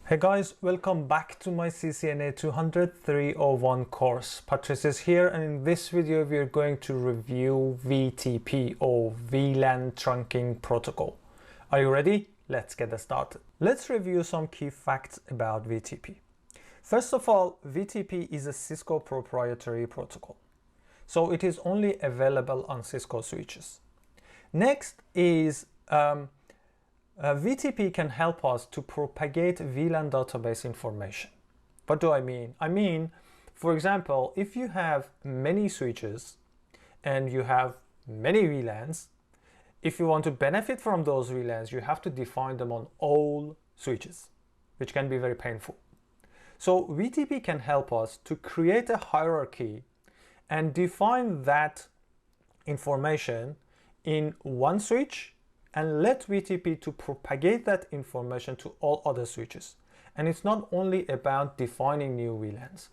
Hey guys, welcome back to my CCNA 200-301 course. Patrice is here, and in this video we are going to review VTP or VLAN trunking protocol. Are you ready? Let's get started. Let's review some key facts about VTP. First of all, VTP is a Cisco proprietary protocol, so it is only available on Cisco switches. Next is VTP can help us to propagate VLAN database information. What do I mean? I mean, for example, if you have many switches and you have many VLANs, if you want to benefit from those VLANs, you have to define them on all switches, which can be very painful. So VTP can help us to create a hierarchy and define that information in one switch and let VTP to propagate that information to all other switches. And it's not only about defining new VLANs.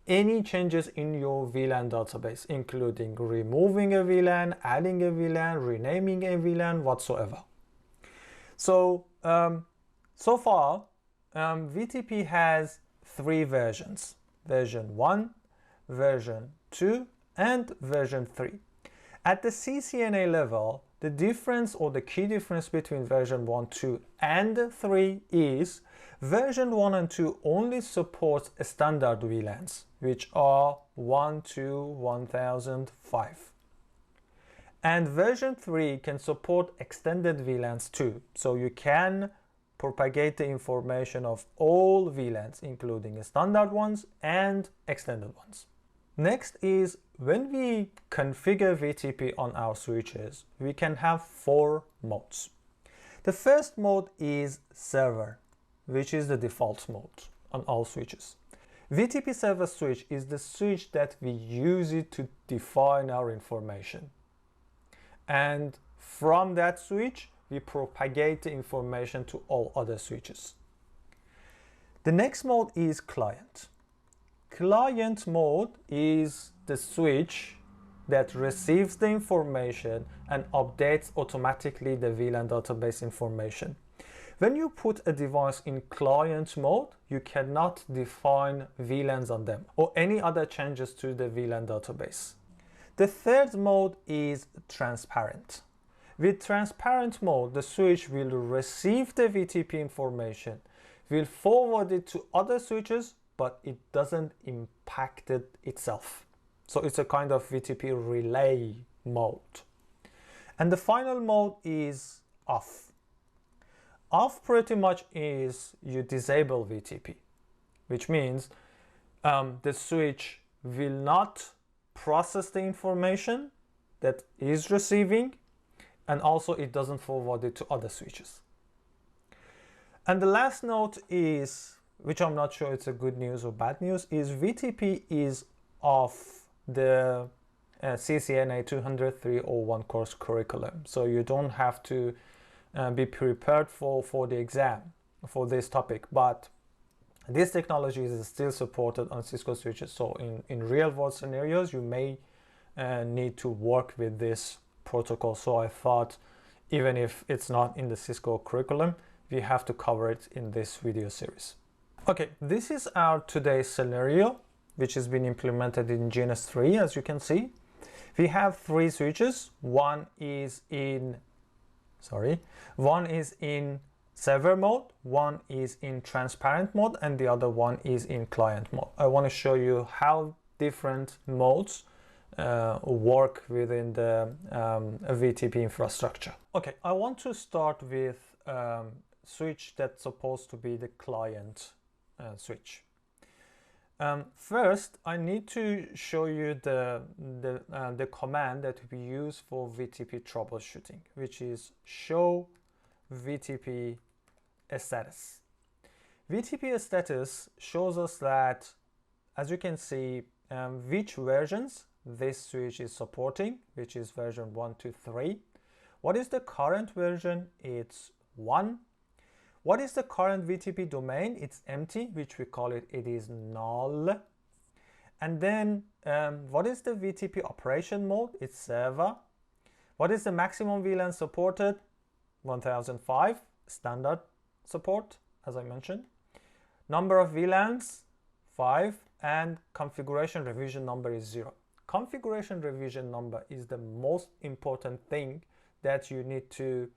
Any changes in your VLAN database, including removing a VLAN, adding a VLAN, renaming a VLAN, whatsoever. So, so far, VTP has three versions: version 1, version 2, and version 3. At the CCNA level, the difference or the key difference between version 1, 2, and 3 is version 1 and 2 only supports standard VLANs, which are 1 to 1005. And version 3 can support extended VLANs too, so you can propagate the information of all VLANs, including standard ones and extended ones. Next is, when we configure VTP on our switches, we can have four modes. The first mode is server, which is the default mode on all switches. VTP server switch is the switch that we use it to define our information. And from that switch, we propagate the information to all other switches. The next mode is client. Client mode is the switch that receives the information and updates automatically the VLAN database information. When you put a device in client mode, you cannot define VLANs on them or any other changes to the VLAN database. The third mode is transparent. With transparent mode, the switch will receive the VTP information, will forward it to other switches, but it doesn't impact it itself. So it's a kind of VTP relay mode. And the final mode is off. Off pretty much is you disable VTP, which means the switch will not process the information that is receiving, and also it doesn't forward it to other switches. And the last note is, which I'm not sure it's a good news or bad news, is VTP is off the CCNA 200-301 course curriculum. So you don't have to be prepared for the exam for this topic, but this technology is still supported on Cisco switches. So in real world scenarios, you may need to work with this protocol. So I thought, even if it's not in the Cisco curriculum, we have to cover it in this video series. Okay, this is our today's scenario, which has been implemented in GNS 3, as you can see. We have three switches. One is in server mode, one is in transparent mode, and the other one is in client mode. I want to show you how different modes work within the VTP infrastructure. Okay, I want to start with switch that's supposed to be the client switch. First, I need to show you the command that we use for VTP troubleshooting, which is show VTP status. VTP status shows us that, as you can see, which versions this switch is supporting, which is version 1 to 3. What is the current version? It's 1. What is the current VTP domain? It's empty, which we call it is null. And then what is the VTP operation mode? It's server. What is the maximum VLAN supported? 1005, standard support, as I mentioned. Number of VLANs 5, and configuration revision number is 0. Configuration revision number is the most important thing that you need to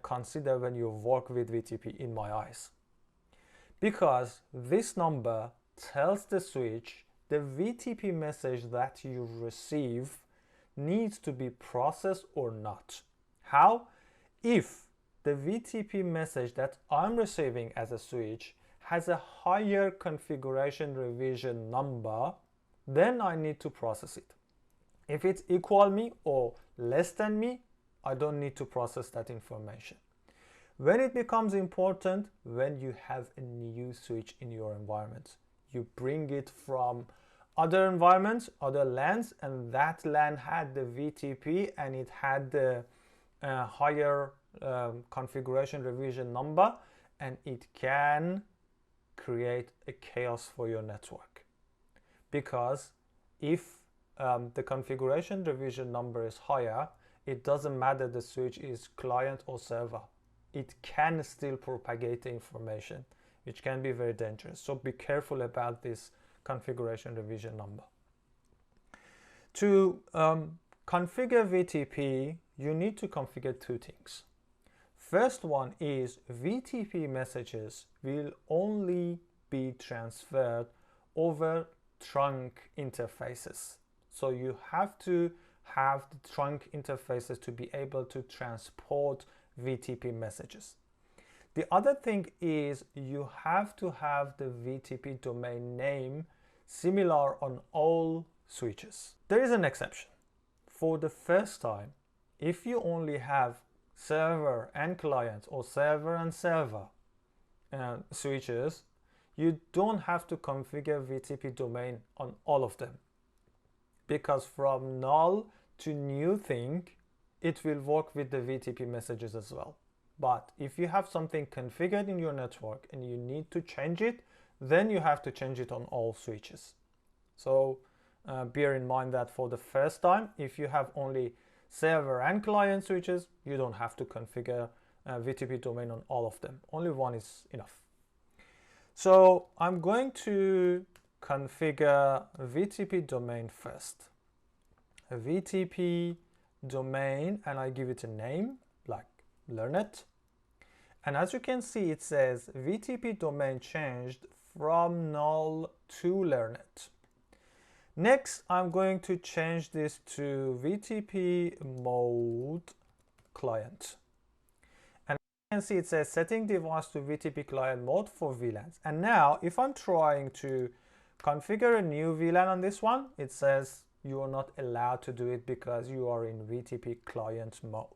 consider when you work with VTP, in my eyes, because this number tells the switch the VTP message that you receive needs to be processed or not. How? If the VTP message that I'm receiving as a switch has a higher configuration revision number, then I need to process it. If it's equal me or less than me, I don't need to process that information. When it becomes important, when you have a new switch in your environment, you bring it from other environments, other LANs, and that LAN had the VTP and it had the higher configuration revision number, and it can create a chaos for your network. Because if the configuration revision number is higher, it doesn't matter the switch is client or server. It can still propagate the information, which can be very dangerous. So be careful about this configuration revision number. To configure VTP, you need to configure two things. First one is VTP messages will only be transferred over trunk interfaces. So you have to have the trunk interfaces to be able to transport VTP messages. The other thing is you have to have the VTP domain name similar on all switches. There is an exception. For the first time, if you only have server and client or server and server switches, you don't have to configure VTP domain on all of them, because from null to new thing, it will work with the VTP messages as well. But if you have something configured in your network and you need to change it, then you have to change it on all switches. So bear in mind that for the first time, if you have only server and client switches, you don't have to configure VTP domain on all of them. Only one is enough. So I'm going to configure VTP domain first. A VTP domain, and I give it a name like Learnet. And as you can see, it says VTP domain changed from null to Learnet. Next, I'm going to change this to VTP mode client. And you can see it says setting device to VTP client mode for VLANs. And now if I'm trying to configure a new VLAN on this one, it says you are not allowed to do it because you are in VTP client mode.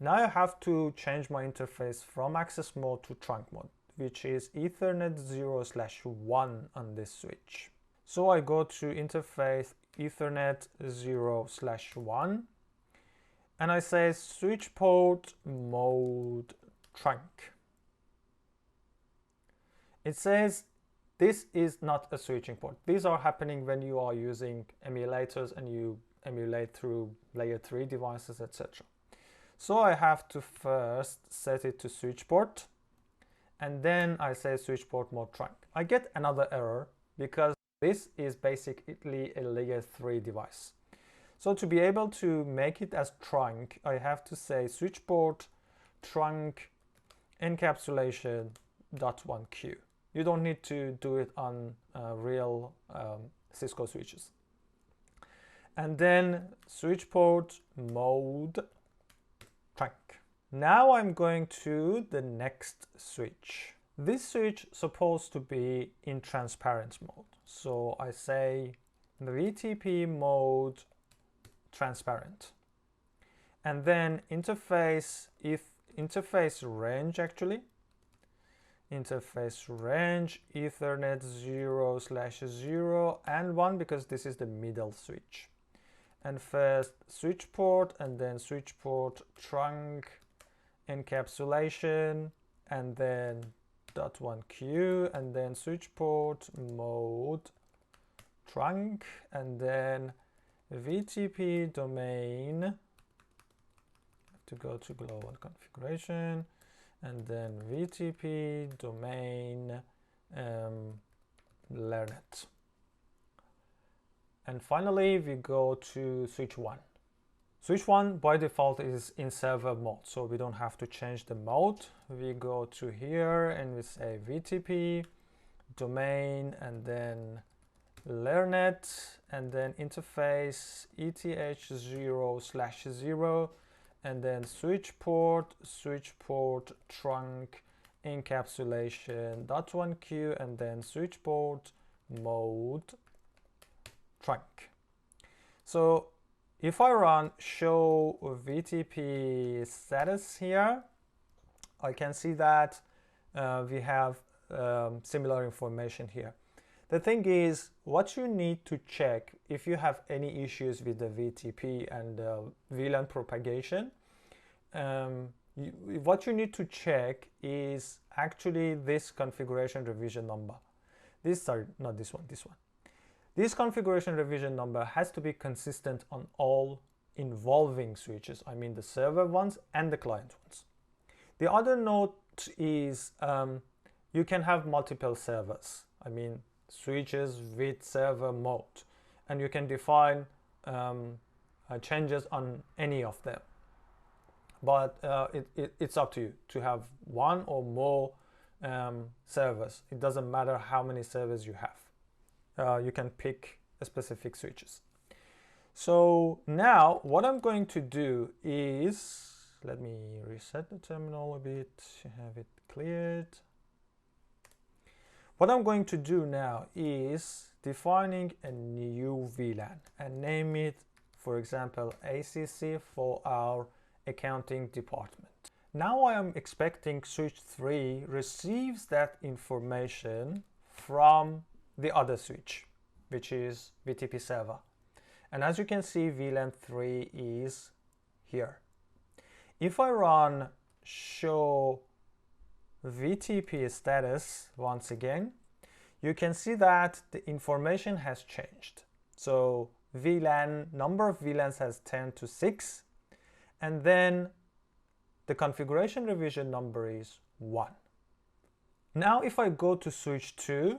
Now I have to change my interface from access mode to trunk mode, which is Ethernet 0/1 on this switch. So I go to interface Ethernet 0/1 and I say switch port mode trunk. It says this is not a switching port. These are happening when you are using emulators and you emulate through layer 3 devices, etc. So I have to first set it to switch port, and then I say switch port mode trunk. I get another error because this is basically a layer 3 device. So to be able to make it as trunk, I have to say switch port trunk encapsulation .1q. You don't need to do it on real Cisco switches. And then switch port mode trunk. Now I'm going to the next switch. This switch is supposed to be in transparent mode. So I say the VTP mode transparent. And then interface range actually. Interface range Ethernet 0/0 and 1 because this is the middle switch. And first switch port and then switch port trunk encapsulation and then .1q and then switch port mode trunk and then VTP domain. I have to go to global configuration and then VTP domain learn it. And finally, we go to switch 1. Switch 1 by default is in server mode, so we don't have to change the mode. We go to here and we say VTP, domain, and then learnet, and then interface ETH0/0, and then switch port trunk encapsulation .1q, and then switch port mode trunk. So if I run show VTP status here, I can see that we have similar information here. The thing is, what you need to check if you have any issues with the VTP and VLAN propagation, what you need to check is actually this configuration revision number. Sorry, not this one, this one. This configuration revision number has to be consistent on all involving switches, I mean the server ones and the client ones. The other note is you can have multiple servers, I mean switches with server mode, and you can define changes on any of them. But it's up to you to have one or more servers. It doesn't matter how many servers you have. You can pick specific switches. So now what I'm going to do is, let me reset the terminal a bit to have it cleared. What I'm going to do now is defining a new VLAN and name it, for example, ACC for our accounting department. Now I am expecting switch 3 receives that information from the other switch, which is VTP server. And as you can see, VLAN 3 is here. If I run show VTP status once again, you can see that the information has changed. So VLAN, number of VLANs has turned to 6, and then the configuration revision number is 1. Now if I go to switch 2,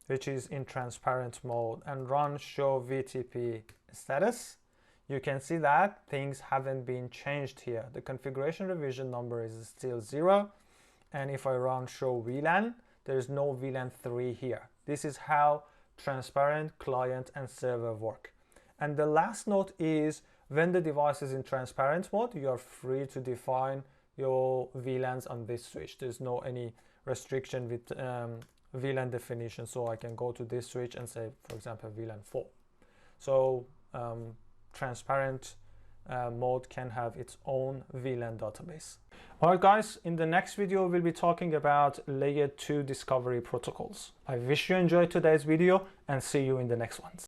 which is in transparent mode, and run show VTP status, you can see that things haven't been changed here. The configuration revision number is still 0, and if I run show VLAN, there is no VLAN 3 here. This is how transparent client and server work. And the last note is, when the device is in transparent mode, you are free to define your VLANs on this switch. There's no any restriction with VLAN definition, so I can go to this switch and say, for example, VLAN 4. So transparent mode can have its own VLAN database. Alright guys, in the next video we'll be talking about layer 2 discovery protocols. I wish you enjoyed today's video and see you in the next ones.